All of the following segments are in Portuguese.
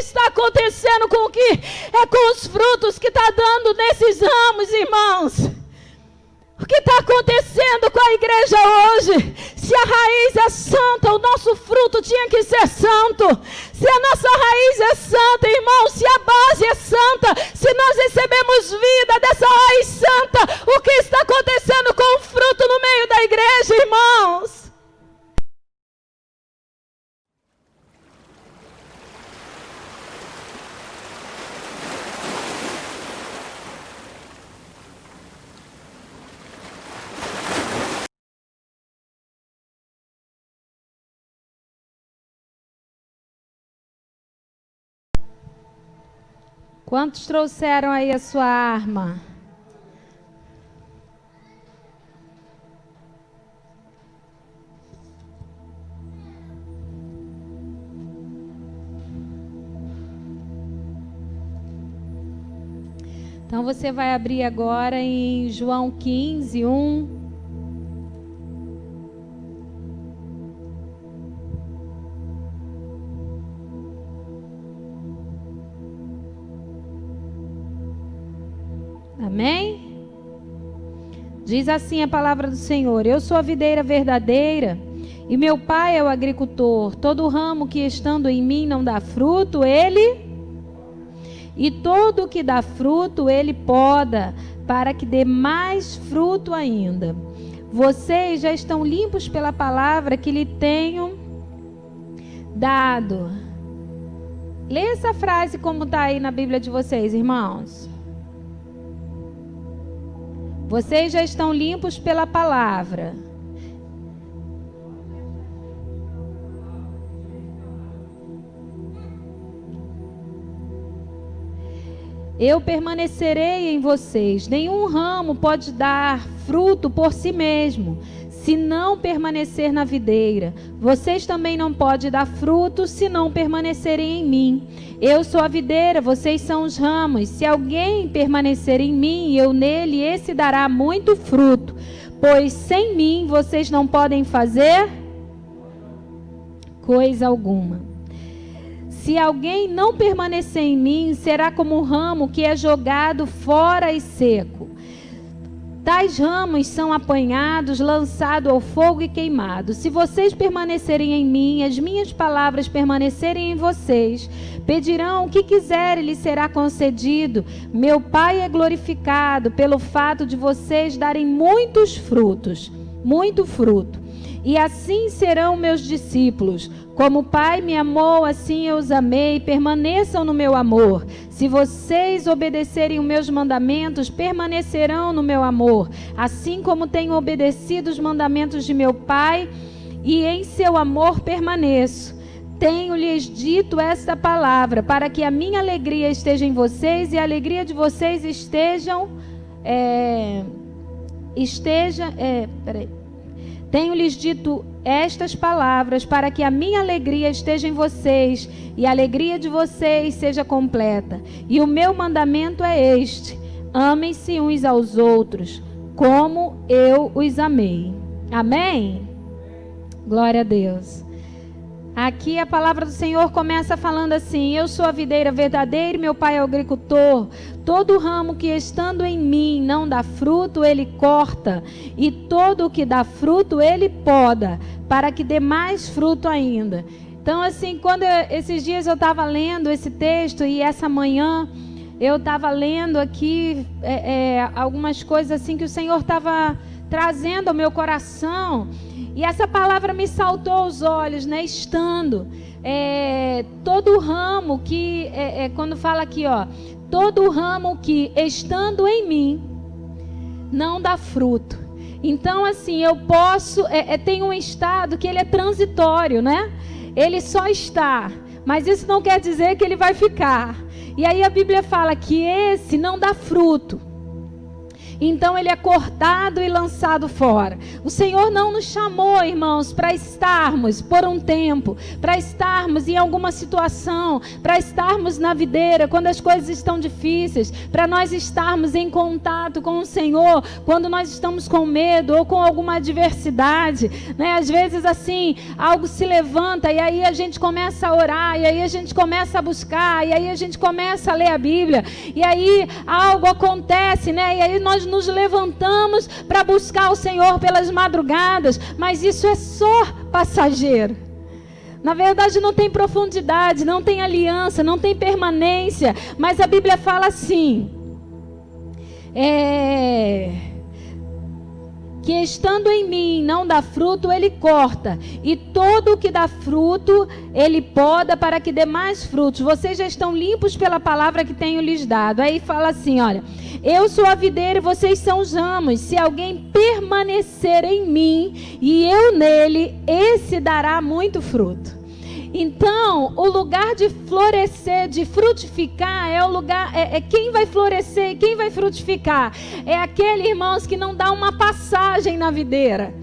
está acontecendo com os frutos que está dando nesses ramos, irmãos? O que está acontecendo com a igreja hoje? Se a raiz é santa, o nosso fruto tinha que ser santo. Se a nossa raiz é santa, irmão, se a base é santa, se nós recebemos vida dessa raiz santa, o que está acontecendo com o fruto no meio da igreja, irmãos? Quantos trouxeram aí a sua arma? Então você vai abrir agora em João 15, 1. Amém? Diz assim a palavra do Senhor: eu sou a videira verdadeira e meu pai é o agricultor. Todo ramo que estando em mim não dá fruto, e todo que dá fruto ele poda, para que dê mais fruto ainda. Vocês já estão limpos pela palavra que lhe tenho dado. Lê essa frase como está aí na Bíblia de vocês, irmãos. Vocês já estão limpos pela palavra. Eu permanecerei em vocês. Nenhum ramo pode dar fruto por si mesmo, se não permanecer na videira. Vocês também não podem dar fruto se não permanecerem em mim. Eu sou a videira, vocês são os ramos. Se alguém permanecer em mim e eu nele, esse dará muito fruto. Pois sem mim vocês não podem fazer coisa alguma. Se alguém não permanecer em mim, será como um ramo que é jogado fora e seco. Tais ramos são apanhados, lançados ao fogo e queimados. Se vocês permanecerem em mim, as minhas palavras permanecerem em vocês, pedirão o que quiserem, lhes será concedido. Meu Pai é glorificado pelo fato de vocês darem muitos frutos, muito fruto. E assim serão meus discípulos. Como o Pai me amou, assim eu os amei. Permaneçam no meu amor. Se vocês obedecerem os meus mandamentos, permanecerão no meu amor. Assim como tenho obedecido os mandamentos de meu Pai, e em seu amor permaneço. Tenho-lhes dito esta palavra, para que a minha alegria esteja em vocês e a alegria de vocês Tenho-lhes dito estas palavras para que a minha alegria esteja em vocês e a alegria de vocês seja completa. E o meu mandamento é este: amem-se uns aos outros, como eu os amei. Amém? Glória a Deus. Aqui a palavra do Senhor começa falando assim: eu sou a videira verdadeira e meu pai é o agricultor. Todo ramo que estando em mim não dá fruto, ele corta, e todo o que dá fruto, ele poda, para que dê mais fruto ainda. Então, assim, esses dias eu estava lendo esse texto, e essa manhã eu estava lendo aqui algumas coisas assim que o Senhor estava trazendo ao meu coração, e essa palavra me saltou aos olhos, né? Estando todo ramo que, quando fala aqui, ó, todo ramo que estando em mim não dá fruto. Então, assim, eu posso, tem um estado que ele é transitório, né? Ele só está, mas isso não quer dizer que ele vai ficar. E aí a Bíblia fala que esse não dá fruto. então ele é cortado e lançado fora. O Senhor não nos chamou, irmãos, para estarmos por um tempo, para estarmos em alguma situação, para estarmos na videira quando as coisas estão difíceis, para nós estarmos em contato com o Senhor quando nós estamos com medo ou com alguma adversidade, né? Às vezes assim, algo se levanta e aí a gente começa a orar, e aí a gente começa a buscar, e aí a gente começa a ler a Bíblia, e aí algo acontece, né? E aí nós nos levantamos para buscar o Senhor pelas madrugadas, mas isso é só passageiro. Na verdade não tem profundidade, não tem aliança, não tem permanência, mas a Bíblia fala assim, que estando em mim não dá fruto, ele corta, e todo o que dá fruto, ele poda para que dê mais frutos. Vocês já estão limpos pela palavra que tenho lhes dado. Aí fala assim, olha, eu sou a videira e vocês são os ramos. Se alguém permanecer em mim e eu nele, esse dará muito fruto. Então, o lugar de florescer, de frutificar, é o lugar, quem vai florescer, quem vai frutificar, é aquele, irmãos, que não dá uma passagem na videira.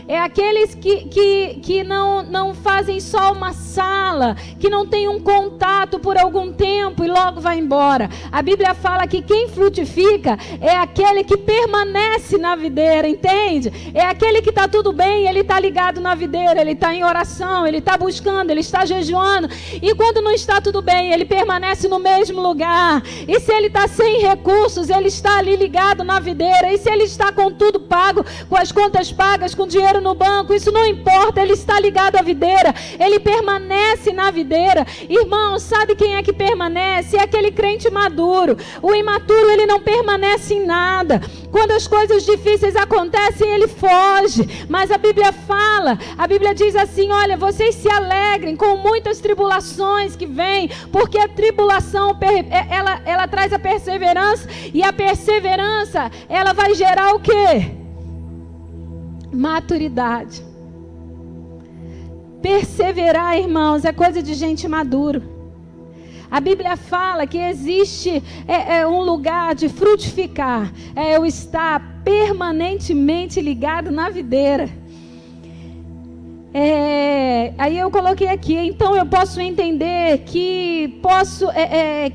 É aqueles que não fazem só uma sala, que não tem um contato por algum tempo e logo vai embora. A Bíblia fala que quem frutifica é aquele que permanece na videira, entende? É aquele que está tudo bem, ele está ligado na videira, ele está em oração, ele está buscando, ele está jejuando. E quando não está tudo bem, ele permanece no mesmo lugar. E se ele está sem recursos, ele está ali ligado na videira. E se ele está com tudo pago, com as contas pagas, com dinheiro no banco, isso não importa, ele está ligado à videira, ele permanece na videira. Irmão, sabe quem é que permanece? É aquele crente maduro. O imaturo, ele não permanece em nada. Quando as coisas difíceis acontecem, ele foge. Mas a Bíblia fala, a Bíblia diz assim, olha, vocês se alegrem com muitas tribulações que vêm, porque a tribulação, ela traz a perseverança, e a perseverança, ela vai gerar o quê? Maturidade. Perseverar, irmãos, é coisa de gente madura. A Bíblia fala que existe um lugar de frutificar, eu estar permanentemente ligado na videira. Aí eu coloquei aqui, então eu posso entender que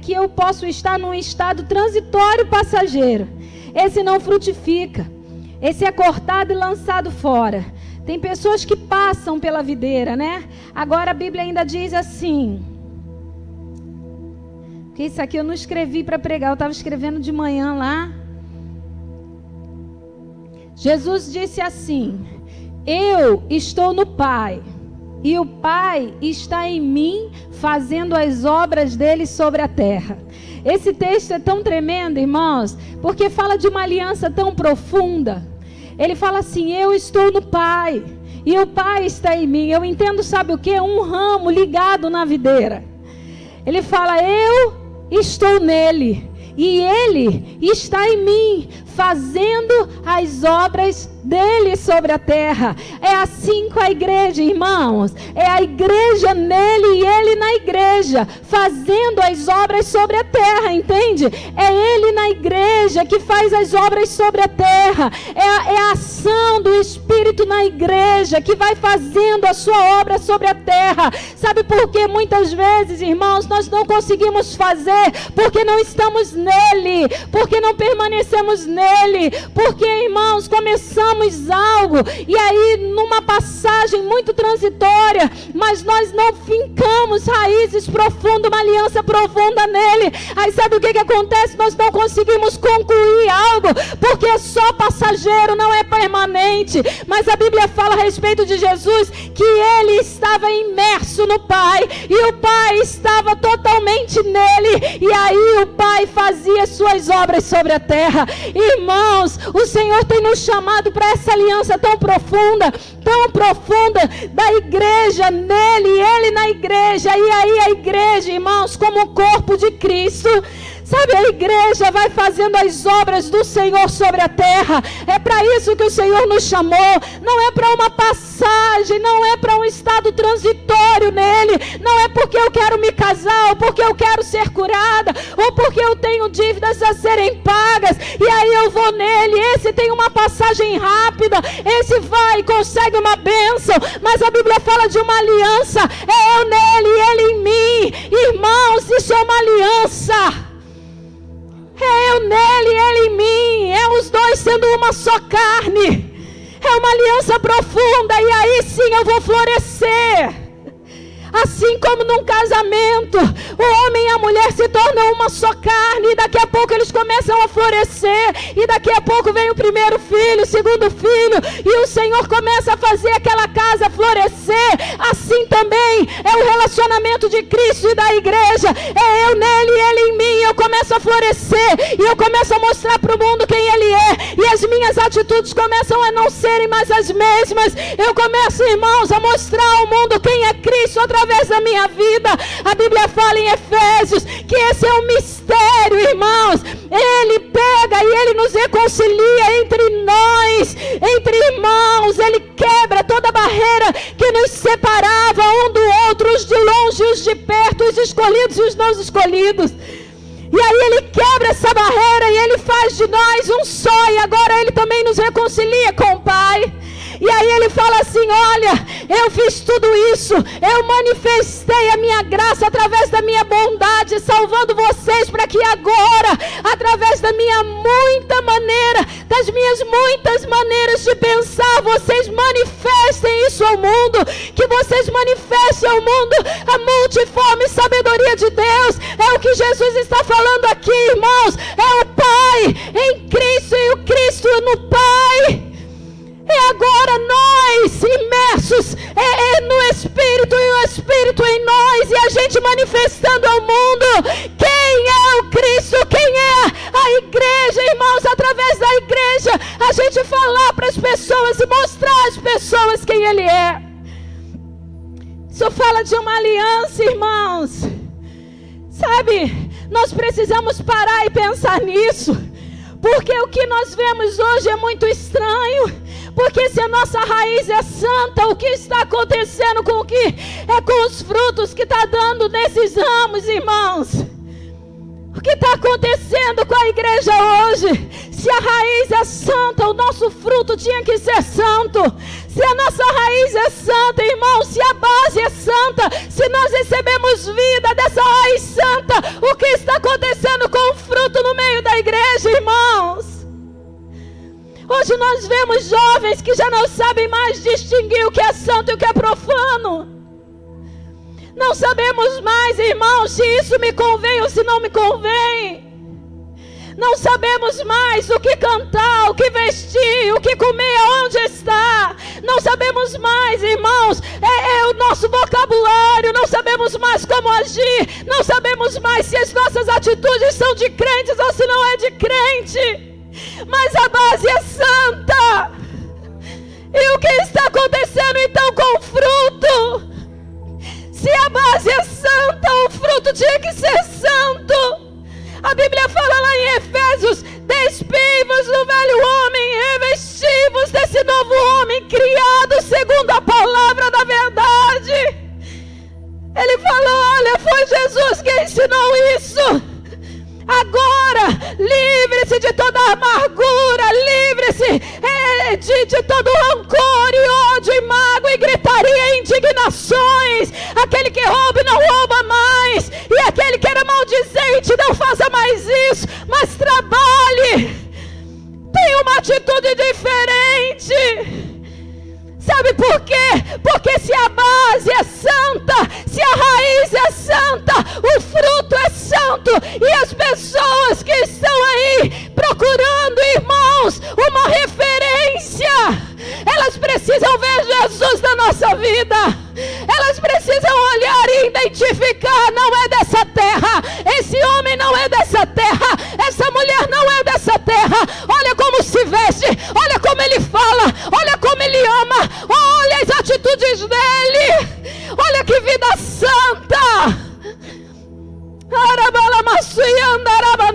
eu posso estar num estado transitório passageiro. Esse não frutifica. Esse é cortado e lançado fora. Tem pessoas que passam pela videira, né? Agora a Bíblia ainda diz assim, que isso aqui eu não escrevi para pregar, eu estava escrevendo de manhã lá. Jesus disse assim, eu estou no Pai, e o Pai está em mim, fazendo as obras dele sobre a terra. Esse texto é tão tremendo, irmãos, porque fala de uma aliança tão profunda. Ele fala assim, eu estou no Pai, e o Pai está em mim. Eu entendo, sabe o que? Um ramo ligado na videira. Ele fala, eu estou nele, e ele está em mim, fazendo as obras dele sobre a terra. É assim com a igreja, irmãos. É a igreja nele e ele na igreja, fazendo as obras sobre a terra, entende? É ele na igreja que faz as obras sobre a terra. É a ação do Espírito na igreja que vai fazendo a sua obra sobre a terra. Sabe por que muitas vezes, irmãos, nós não conseguimos fazer? Porque não estamos nele, porque não permanecemos nele, porque, irmãos, começamos algo, e aí numa passagem muito transitória, mas nós não fincamos raízes profundas, uma aliança profunda nele. Aí sabe o que acontece? Nós não conseguimos concluir algo, porque é só passageiro, não é permanente. Mas a Bíblia fala a respeito de Jesus, que ele estava imerso no Pai, e o Pai estava totalmente nele, e aí o Pai fazia suas obras sobre a terra. Irmãos, o Senhor tem nos chamado para essa aliança tão profunda da igreja nele, ele na igreja, e aí a igreja, irmãos, como o corpo de Cristo, Sabe, a igreja vai fazendo as obras do Senhor sobre a terra. É para isso que o Senhor nos chamou. Não é para uma passagem, não é para um estado transitório nele. Não é porque eu quero me casar, ou porque eu quero ser curada, ou porque eu tenho dívidas a serem pagas, e aí eu vou nele. Esse tem uma passagem rápida, esse vai e consegue uma bênção, mas a Bíblia fala de uma aliança. É eu nele e ele em mim. Irmãos, isso é uma aliança. É eu nele e ele em mim. É os dois sendo uma só carne. É uma aliança profunda, e aí sim eu vou florescer. Assim como num casamento, o homem e a mulher se tornam uma só carne, e daqui a pouco eles começam a florescer, e daqui a pouco vem o primeiro filho, o segundo filho, e o Senhor começa a fazer aquela casa florescer. Assim também é o relacionamento de Cristo e da igreja. É eu nele e ele em mim. Eu começo a florescer, e eu começo a mostrar para o mundo quem ele é, e as minhas atitudes começam a não serem mais as mesmas. Eu começo, irmãos, a mostrar ao mundo quem é Cristo através da minha vida. A Bíblia fala em Efésios que esse é um mistério, irmãos. Ele pega e ele nos reconcilia entre nós, entre irmãos. Ele quebra toda barreira que nos separava um do outro, os de longe e os de perto, os escolhidos e os não escolhidos. E aí ele quebra essa barreira e ele faz de nós um só, e agora ele também nos reconcilia com o Pai. E aí ele fala assim: olha, eu fiz tudo isso, eu manifestei a minha graça através da minha bondade, salvando vocês, para que agora, através da minha muita maneira, das minhas muitas maneiras de pensar, vocês manifestem isso ao mundo, que vocês manifestem ao mundo a multiforme sabedoria de Deus. É o que Jesus está falando aqui, irmãos. É o Pai em Cristo e o Cristo no Pai. É agora nós imersos no Espírito e o Espírito em nós, e a gente manifestando ao mundo quem é o Cristo, quem é a igreja, irmãos. Através da igreja a gente falar para as pessoas e mostrar às pessoas quem Ele é. Isso fala de uma aliança, irmãos. Sabe, nós precisamos parar e pensar nisso, porque o que nós vemos hoje é muito estranho. Porque se a nossa raiz é santa, o que está acontecendo com com os frutos que está dando nesses ramos, irmãos? O que está acontecendo com a igreja hoje? Se a raiz é santa, o nosso fruto tinha que ser santo. Se a nossa raiz é santa, irmão, se a base é santa, se nós recebemos vida dessa raiz santa, o que está acontecendo com o fruto no meio da igreja, irmãos? Hoje nós vemos jovens que já não sabem mais distinguir o que é santo e o que é profano. Não sabemos mais, irmãos, se isso me convém ou se não me convém. Não sabemos mais o que cantar, o que vestir, o que comer, aonde está. Não sabemos mais, irmãos, o nosso vocabulário. Não sabemos mais como agir. Não sabemos mais se as nossas atitudes são de crentes ou se não é de crente. Mas a base é santa. E o que está acontecendo então com o fruto? Se a base é santa, o fruto tinha que ser santo. A Bíblia fala lá em Efésios: despei-vos do velho homem, revesti-vos desse novo homem, criado segundo a palavra da verdade. Ele falou: olha, foi Jesus que ensinou isso. Agora, livre-se de toda amargura, livre-se de todo rancor e ódio e mágoa e gritaria e indignações. Aquele que rouba não rouba mais, e aquele que era maldizente não faça mais isso, mas trabalhe, tenha uma atitude diferente. Sabe por quê? Porque se a base é santa, se a raiz é santa, o fruto é santo. E as pessoas que estão aí procurando, irmãos, uma referência, elas precisam ver Jesus na nossa vida. Elas precisam olhar e identificar: não é dessa terra, esse homem não é dessa terra, essa mulher não é dessa terra. Olha como se veste, olha como ele fala, olha como ele ama, olha as atitudes dele, olha que vida santa. Arabala maçuia, andaraba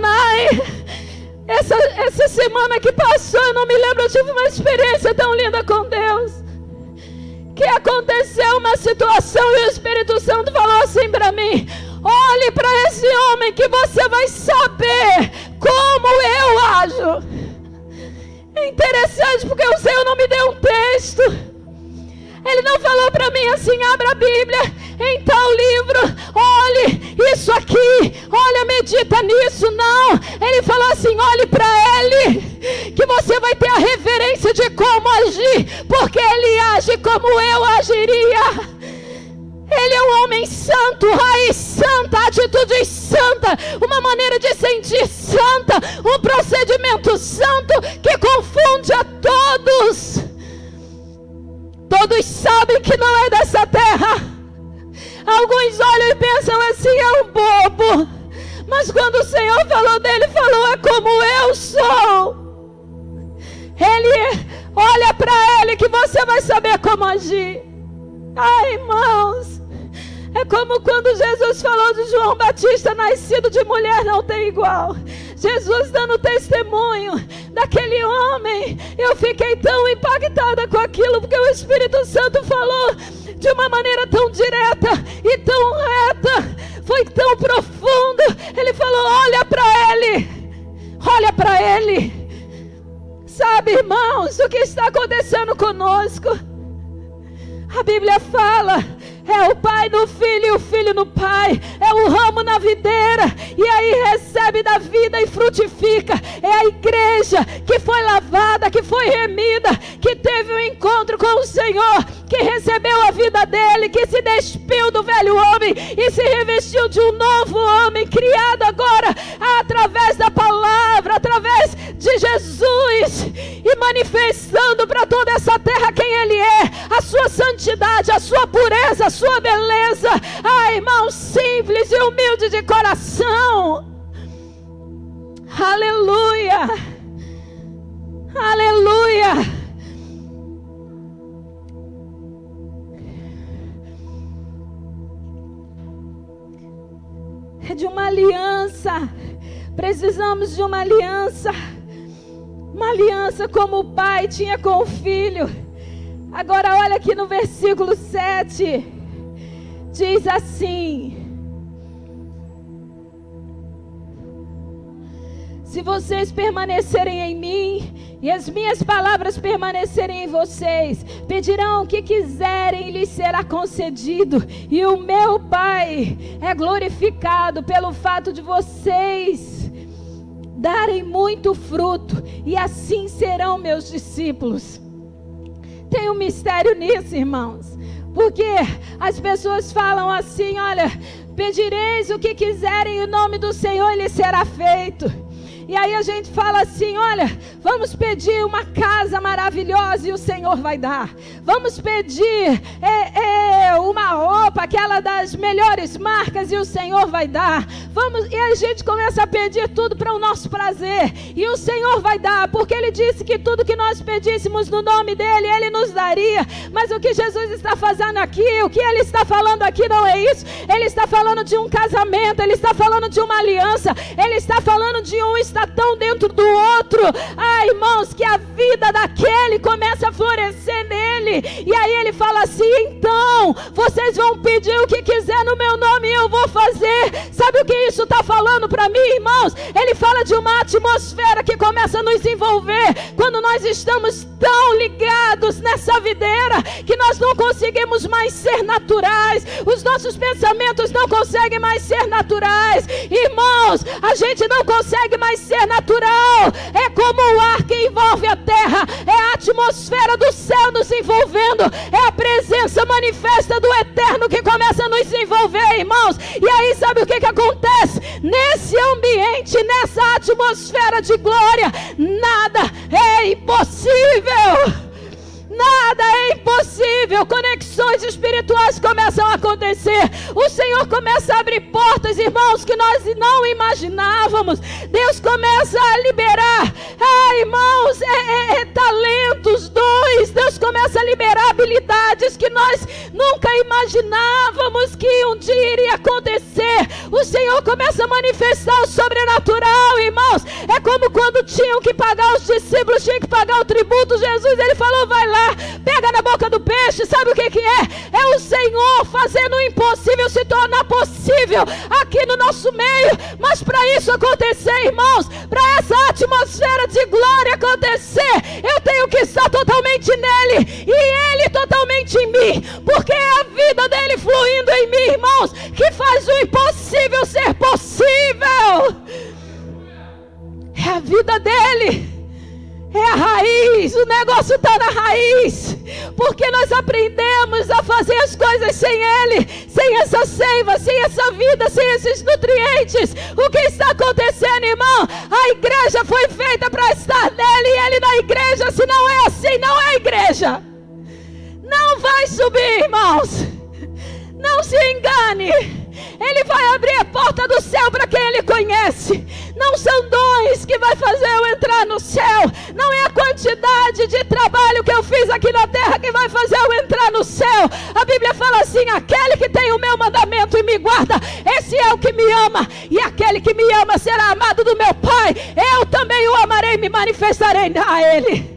Essa semana que passou, eu não me lembro, eu tive uma experiência tão linda com Deus. Que aconteceu uma situação e o Espírito Santo falou assim para mim: olhe para esse homem que você vai saber como eu ajo. É interessante porque o Senhor não me deu um texto. Ele não falou para mim assim: abra a Bíblia em tal livro, olhe isso aqui, olha, medita nisso. Não, ele falou assim: olhe para ele, que você vai ter a referência de como agir, porque ele age como eu agiria. Ele é um homem santo, raiz santa, atitude santa, uma maneira de sentir santa, um procedimento santo que confunde a todos. Todos sabem que não é dessa terra. Alguns olham e pensam assim: é um bobo. Mas quando o Senhor falou dele, falou: é como eu sou. Olha para ele que você vai saber como agir. Ai, irmãos, é como quando Jesus falou de João Batista: nascido de mulher não tem igual. Jesus dando testemunho daquele homem. Eu fiquei tão impactada com aquilo, porque o Espírito Santo falou de uma maneira tão direta e tão reta, foi tão profundo. Ele falou: olha para ele, olha para ele. Sabe, irmãos, o que está acontecendo conosco? A Bíblia fala: é o pai no filho e o filho no pai. É o ramo na videira, e aí recebe da vida e frutifica. É a igreja que foi lavada, que foi remida, que teve um encontro com o Senhor, que recebeu a vida dele, que se despiu do velho homem e se revestiu de um novo homem, criado agora através da palavra, através de Jesus, e manifestando para toda essa terra quem ele é, a sua santidade, a sua pureza, a sua beleza. Ah, irmão, simples e humilde de coração. Aleluia, aleluia. É de uma aliança. Precisamos de uma aliança. Uma aliança como o pai tinha com o filho. Agora olha aqui no versículo 7. Diz assim: se vocês permanecerem em mim e as minhas palavras permanecerem em vocês, pedirão o que quiserem e lhes será concedido. E o meu Pai é glorificado pelo fato de vocês darem muito fruto, e assim serão meus discípulos. Tem um mistério nisso, irmãos, porque as pessoas falam assim: olha, pedireis o que quiserem em nome do Senhor e lhe será feito. E aí a gente fala assim: olha, vamos pedir uma casa maravilhosa e o Senhor vai dar. Vamos pedir uma roupa, aquela das melhores marcas, e o Senhor vai dar. E a gente começa a pedir tudo para o nosso prazer, e o Senhor vai dar, porque Ele disse que tudo que nós pedíssemos no nome dEle, Ele nos daria. Mas o que Jesus está fazendo aqui, o que Ele está falando aqui não é isso. Ele está falando de um casamento, Ele está falando de uma aliança, Ele está falando de um está tão dentro do outro. Ah, irmãos, que a vida daquele começa a florescer nele. E aí ele fala assim: então, vocês vão pedir o que quiser no meu nome e eu vou fazer. Sabe o que isso está falando para mim, irmãos? Ele fala de uma atmosfera que começa a nos envolver quando nós estamos tão ligados nessa videira que nós não conseguimos mais ser naturais. Os nossos pensamentos não conseguem mais ser naturais. Irmãos, a gente não consegue mais ser natural. É como o ar que envolve a terra, é a atmosfera do céu nos envolvendo, é a presença manifesta do eterno que começa a nos envolver, irmãos. E aí sabe o que acontece? Nesse ambiente, nessa atmosfera de glória, nada é impossível. Nada é impossível. Conexões espirituais começam a acontecer. O Senhor começa a abrir portas, irmãos, que nós não imaginávamos. Deus começa a liberar, irmãos, talentos, dons. Deus começa a liberar habilidades. realidades que nós nunca imaginávamos que um dia iria acontecer. O Senhor começa a manifestar o sobrenatural, irmãos. É como quando tinham que pagar, os discípulos tinham que pagar o tributo. Jesus, ele falou, vai lá, pega na boca do peixe. Sabe o que é? É o Senhor fazendo o impossível se tornar possível aqui no nosso meio. Mas para isso acontecer, irmãos, para essa atmosfera de glória acontecer, eu tenho que estar totalmente nele e ele totalmente em mim, porque é a vida dele fluindo em mim, irmãos, que faz o impossível ser possível. É a vida dele, é a raiz, o negócio está na raiz, porque nós aprendemos a fazer as coisas sem ele, sem essa seiva, sem essa vida, sem esses nutrientes. O que está acontecendo, irmão? A igreja foi feita para estar nele e ele na igreja. Se não é assim, não é igreja. Não vai subir, irmãos, não se engane. Ele vai abrir a porta do céu para quem ele conhece. Não são dons que vai fazer eu entrar no céu. Não é a quantidade de trabalho que eu fiz aqui na terra que vai fazer eu entrar no céu. A Bíblia fala assim: aquele que tem o meu mandamento e me guarda, esse é o que me ama. E aquele que me ama será amado do meu Pai. Eu também o amarei e me manifestarei a ele.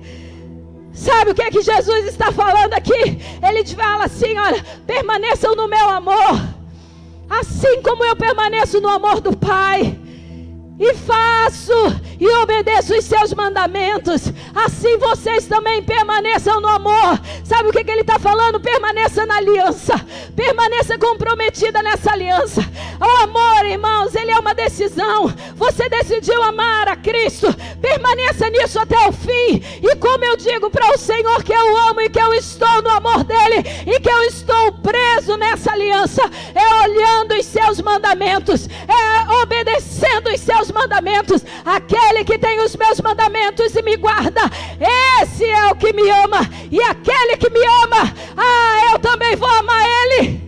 Sabe o que é que Jesus está falando aqui? Ele fala assim: olha, permaneçam no meu amor, assim como eu permaneço no amor do Pai, e faço e obedeço os seus mandamentos, assim vocês também permaneçam no amor. Sabe o que ele está falando? Permaneça na aliança, permaneça comprometida nessa aliança. O amor, irmãos, ele é uma decisão. Você decidiu amar a Cristo, permaneça nisso até o fim. E como eu digo para o Senhor que eu amo e que eu estou no amor dele e que eu estou preso nessa aliança, é olhando os seus mandamentos, é obedecendo os seus mandamentos. Aquele que tem os meus mandamentos e me guarda, esse é o que me ama. E aquele que me ama, eu também vou amar ele.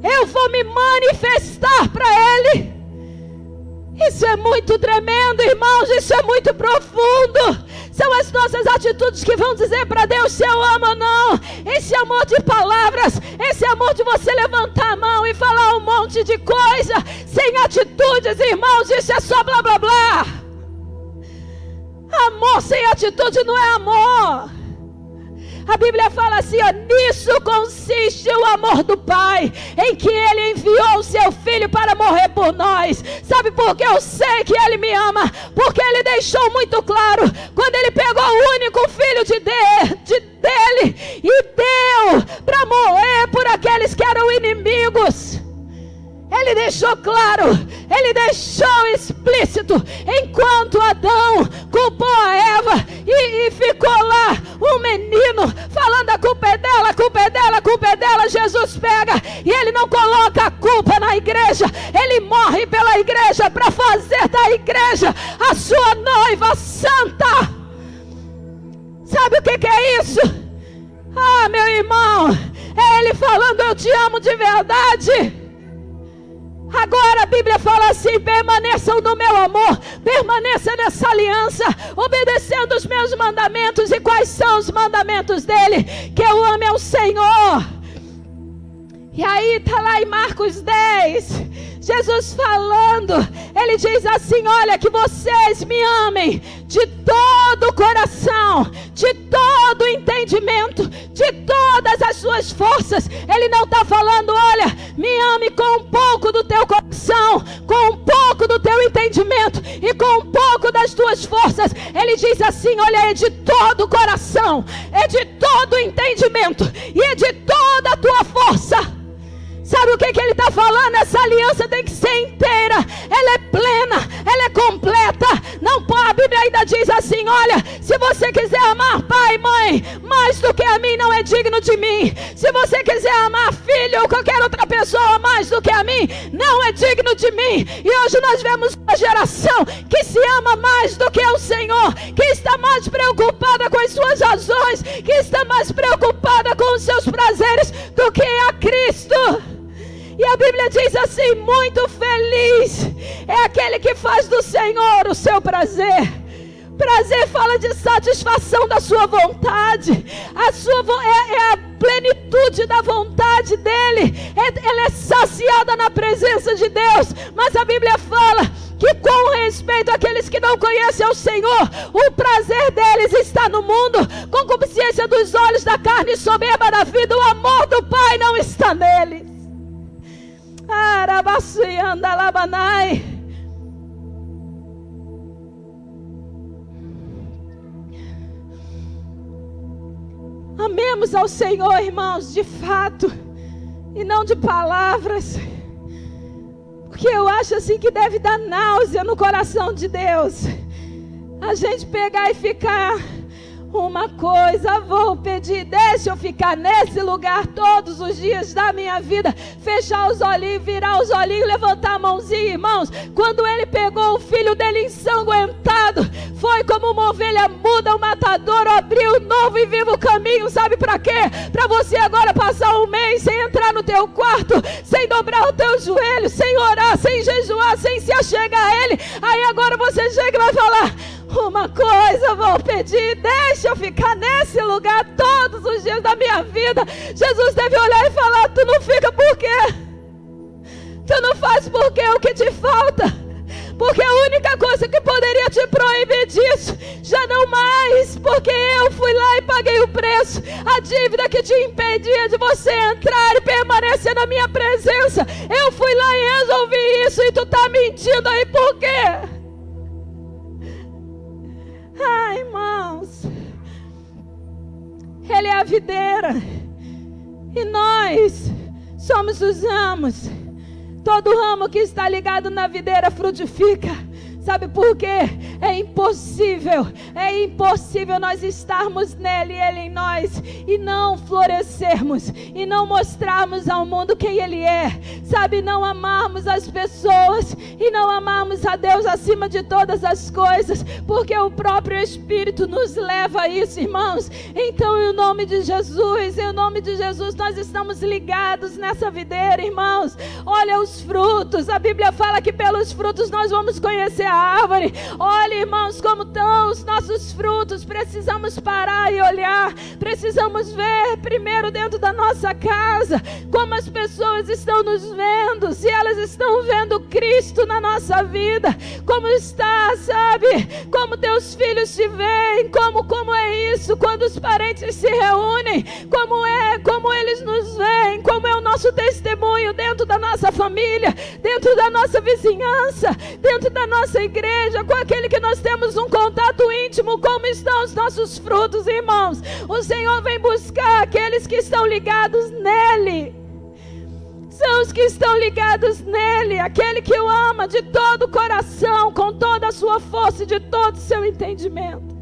Eu vou me manifestar para ele. Isso é muito tremendo, irmãos. Isso é muito profundo. São as nossas atitudes que vão dizer para Deus se eu amo ou não. Esse amor de palavras, esse amor de você levantar a mão e falar um monte de coisa sem atitudes, irmãos, isso é só blá blá blá. Amor sem atitude não é amor. A Bíblia fala assim: nisso consiste o amor do Pai, em que Ele enviou o seu Filho para morrer por nós. Sabe por que eu sei que Ele me ama? Porque Ele deixou muito claro, quando Ele pegou o único Filho dele e deu para morrer por aqueles que eram inimigos. Ele deixou claro, ele deixou explícito, enquanto Adão culpou a Eva e ficou lá um menino falando: a culpa é dela, a culpa é dela, a culpa é dela. Jesus pega e ele não coloca a culpa na igreja, ele morre pela igreja para fazer da igreja a sua noiva santa. Sabe o que é isso? Meu irmão, é ele falando: eu te amo de verdade. Agora a Bíblia fala assim: permaneçam no meu amor, permaneça nessa aliança, obedecendo os meus mandamentos. E quais são os mandamentos dele? Que eu ame ao Senhor. E aí está lá em Marcos 10, Jesus falando, ele diz assim: olha, que vocês me amem de todo o coração, de todo o entendimento, de todas as suas forças. Ele não está falando: olha, me ame com um pouco do teu coração, com um pouco do teu entendimento e com um pouco das tuas forças. Ele diz assim: olha, é de todo o coração, é de todo o entendimento e é de toda a tua força. Sabe o que ele está falando? Essa aliança tem que ser inteira, ela é plena, ela é completa. Não pode, a Bíblia ainda diz assim: olha, se você quiser amar pai e mãe mais do que a mim, não é digno de mim. Se você quiser amar filho ou qualquer outra pessoa mais do que a mim, não é digno de mim. E hoje nós vemos uma geração que se ama mais do que o Senhor, que está mais preocupada com as suas razões, que está mais preocupada com os seus prazeres do que a Cristo. E a Bíblia diz assim: muito feliz é aquele que faz do Senhor o seu prazer, Prazer fala de satisfação da sua vontade. É a plenitude da vontade dele. Ela é saciada na presença de Deus. Mas a Bíblia fala que com respeito àqueles que não conhecem ao Senhor, o prazer deles está no mundo, concupiscência dos olhos, da carne e soberba da vida. O amor do Pai não está neles. Arabaciandalabanai. Amemos ao Senhor, irmãos, de fato, e não de palavras. Porque eu acho assim que deve dar náusea no coração de Deus. A gente pegar e ficar uma coisa, vou pedir, deixa eu ficar nesse lugar todos os dias da minha vida, fechar os olhinhos, virar os olhinhos, levantar a mãozinha, irmãos. Quando ele pegou o filho dele ensanguentado, foi como uma ovelha muda, o matador abriu um novo e vivo caminho. Sabe para quê? Para você agora passar um mês sem entrar no teu quarto, sem dobrar o teu joelho, sem orar, sem jejuar, sem se achegar a ele. Aí agora você chega e vai falar: uma coisa vou pedir, deixa eu ficar nesse lugar todos os dias da minha vida. Jesus deve olhar e falar: tu não fica por quê? Tu não faz por quê? O que te falta? Porque a única coisa que poderia te proibir disso, já não mais, porque eu fui lá e paguei o preço. A dívida que te impedia de você entrar e permanecer na minha presença, eu fui lá e resolvi isso, e tu tá mentindo aí por quê? Ai, irmãos, Ele é a videira e nós somos os ramos. Todo ramo que está ligado na videira frutifica. Sabe por quê? É impossível nós estarmos nele e ele em nós, e não florescermos, e não mostrarmos ao mundo quem ele é. Sabe, não amarmos as pessoas, e não amarmos a Deus acima de todas as coisas, porque o próprio Espírito nos leva a isso, irmãos. Então, em nome de Jesus, nós estamos ligados nessa videira, irmãos. Olha os frutos, a Bíblia fala que pelos frutos nós vamos conhecer a árvore. Olha, irmãos, como estão os nossos frutos. Precisamos parar e olhar. Precisamos ver primeiro dentro da nossa casa como as pessoas estão nos vendo, se elas estão vendo Cristo na nossa vida, como está, sabe, como teus filhos te veem, como é isso quando os parentes se reúnem, como eles nos veem, como é o nosso testemunho dentro da nossa família, dentro da nossa vizinhança, dentro da nossa igreja, com aquele que nós temos um contato íntimo. Como estão os nossos frutos, irmãos? O Senhor vem buscar aqueles que estão ligados nele. São os que estão ligados nele, aquele que o ama de todo o coração, com toda a sua força e de todo o seu entendimento.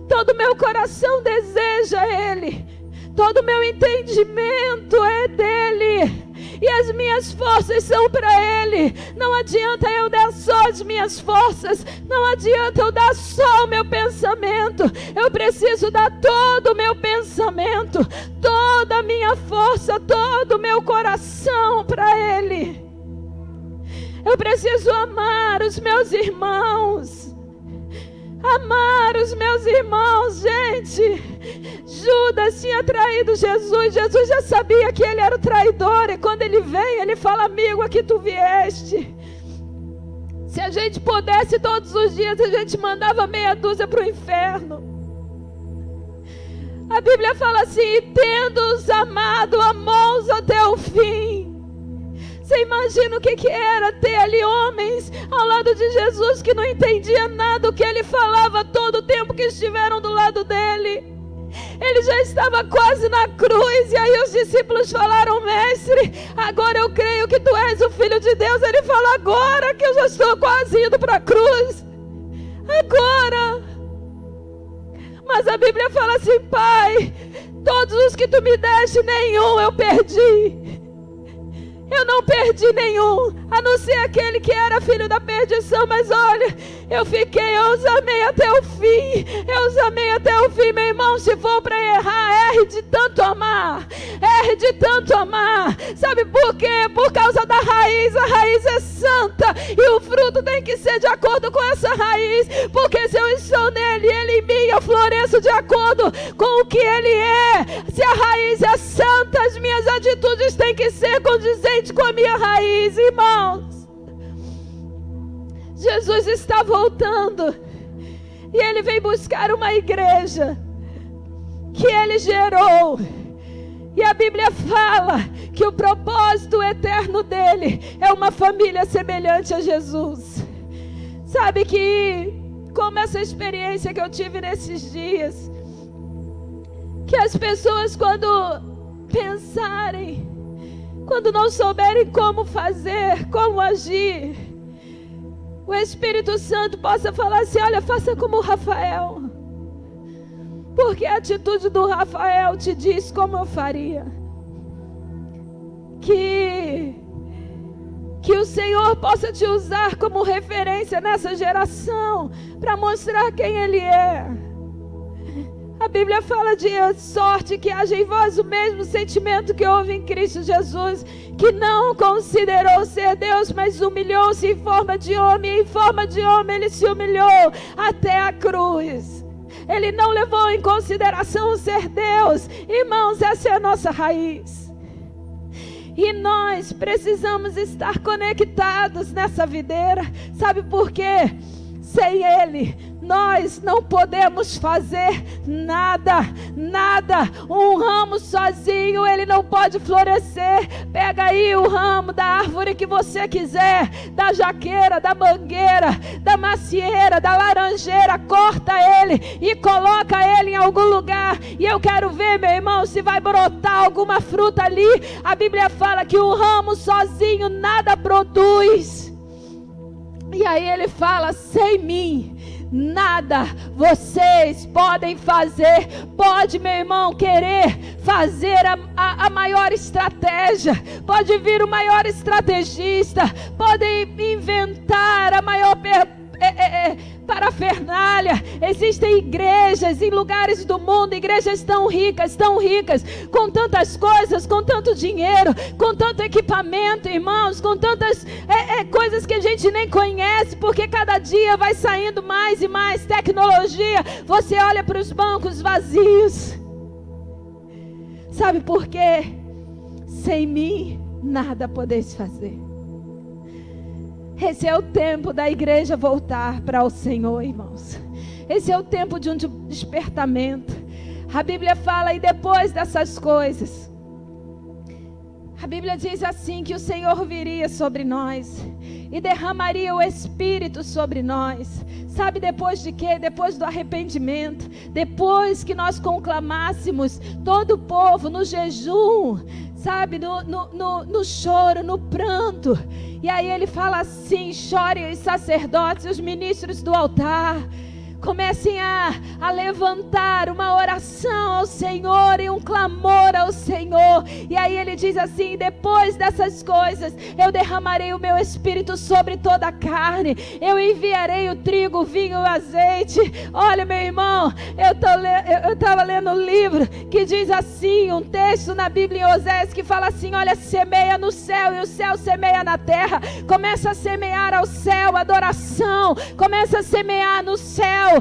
Todo o meu coração deseja ele, todo o meu entendimento é dele, e as minhas forças são para ele. Não adianta eu dar só as minhas forças, não adianta eu dar só o meu pensamento. Eu preciso dar todo o meu pensamento, toda a minha força, todo o meu coração para ele. Eu preciso amar os meus irmãos. Amar os meus irmãos, gente. Judas tinha traído Jesus. Jesus já sabia que ele era o traidor, e quando ele vem, ele fala: amigo, aqui tu vieste. Se a gente pudesse todos os dias, a gente mandava meia dúzia para o inferno. A Bíblia fala assim: tendo-os amado, amou-os até o fim. Você imagina o que era ter ali homens ao lado de Jesus que não entendia nada do que ele falava todo o tempo que estiveram do lado dele. Ele já estava quase na cruz, e aí os discípulos falaram: mestre, agora eu creio que tu és o Filho de Deus. Ele fala: agora que eu já estou quase indo para a cruz, agora. Mas a Bíblia fala assim: Pai, todos os que tu me deste, nenhum eu perdi. Eu não perdi nenhum, a não ser aquele que era filho da perdição. Mas olha, eu os amei até o fim. Eu os amei até o fim, meu irmão. Se for para errar, erre de tanto amar. Erre de tanto amar. Sabe por quê? Por causa da raiz. A raiz é santa e o fruto tem que ser de acordo com essa raiz. Porque se eu estou nele e ele em mim, eu floresço de acordo com o que ele é. Se a raiz é santa, as minhas atitudes têm que ser condizentes com a minha raiz, irmãos. Jesus está voltando e ele vem buscar uma igreja que ele gerou. E a Bíblia fala que o propósito eterno dele é uma família semelhante a Jesus. Sabe que, como essa experiência que eu tive nesses dias, que as pessoas quando pensarem, quando não souberem como fazer, como agir, o Espírito Santo possa falar assim: olha, faça como o Rafael. Porque a atitude do Rafael te diz como eu faria. Que o Senhor possa te usar como referência nessa geração, para mostrar quem Ele é. A Bíblia fala de sorte que haja em vós o mesmo sentimento que houve em Cristo Jesus, que não considerou ser Deus, mas humilhou-se em forma de homem. Em forma de homem ele se humilhou até a cruz. Ele não levou em consideração o ser Deus. Irmãos, essa é a nossa raiz. E nós precisamos estar conectados nessa videira. Sabe por quê? Sem Ele, nós não podemos fazer nada, nada. Um ramo sozinho, ele não pode florescer. Pega aí o ramo da árvore que você quiser, da jaqueira, da mangueira, da macieira, da laranjeira, corta ele e coloca ele em algum lugar. E eu quero ver, meu irmão, se vai brotar alguma fruta ali. A Bíblia fala que o ramo sozinho nada produz. E aí ele fala: sem mim nada vocês podem fazer. Pode, meu irmão, querer fazer a maior estratégia, pode vir o maior estrategista, pode inventar a maior parafernália. Existem igrejas em lugares do mundo, igrejas tão ricas, com tantas coisas, com tanto dinheiro, com tanto equipamento, irmãos, com tantas coisas que a gente nem conhece, porque cada dia vai saindo mais e mais tecnologia. Você olha para os bancos vazios. Sabe por quê? Sem mim nada podeis fazer. Esse é o tempo da igreja voltar para o Senhor, irmãos. Esse é o tempo de um despertamento. A Bíblia fala, e depois dessas coisas, a Bíblia diz assim, que o Senhor viria sobre nós e derramaria o Espírito sobre nós. Sabe depois de quê? Depois do arrependimento, depois que nós conclamássemos todo o povo no jejum, sabe, no choro, no pranto. E aí ele fala assim: chorem os sacerdotes e os ministros do altar, comecem a levantar uma oração ao Senhor e um clamor ao Senhor. E aí ele diz assim: depois dessas coisas eu derramarei o meu Espírito sobre toda a carne. Eu enviarei o trigo, o vinho e o azeite. Olha, meu irmão, eu estava lendo um livro que diz assim, um texto na Bíblia em Oséias que fala assim: olha, semeia no céu e o céu semeia na terra. Começa a semear ao céu adoração, começa a semear no céu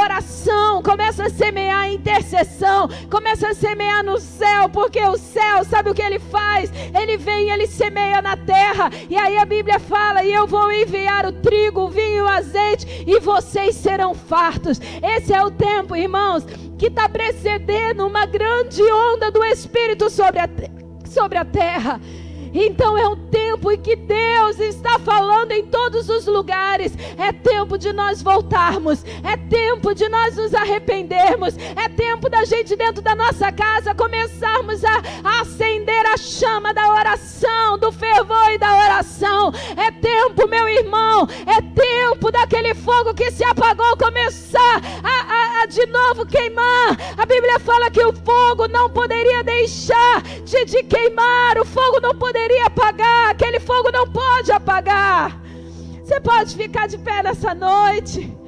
oração, começa a semear intercessão, começa a semear no céu, porque o céu, sabe o que ele faz? Ele vem e ele semeia na terra. E aí a Bíblia fala: e eu vou enviar o trigo, o vinho e o azeite, e vocês serão fartos. Esse é o tempo, irmãos, que está precedendo uma grande onda do Espírito sobre a terra. Então é um tempo em que Deus está falando em todos os lugares. É tempo de nós voltarmos, é tempo de nós nos arrependermos, é tempo da gente dentro da nossa casa começarmos a acender a chama da oração, do fervor e da oração. É tempo, meu irmão, é tempo daquele fogo que se apagou começar a de novo queimar. A Bíblia fala que o fogo não poderia deixar de queimar, o fogo não poderia apagar, aquele fogo não pode apagar. Você pode ficar de pé nessa noite.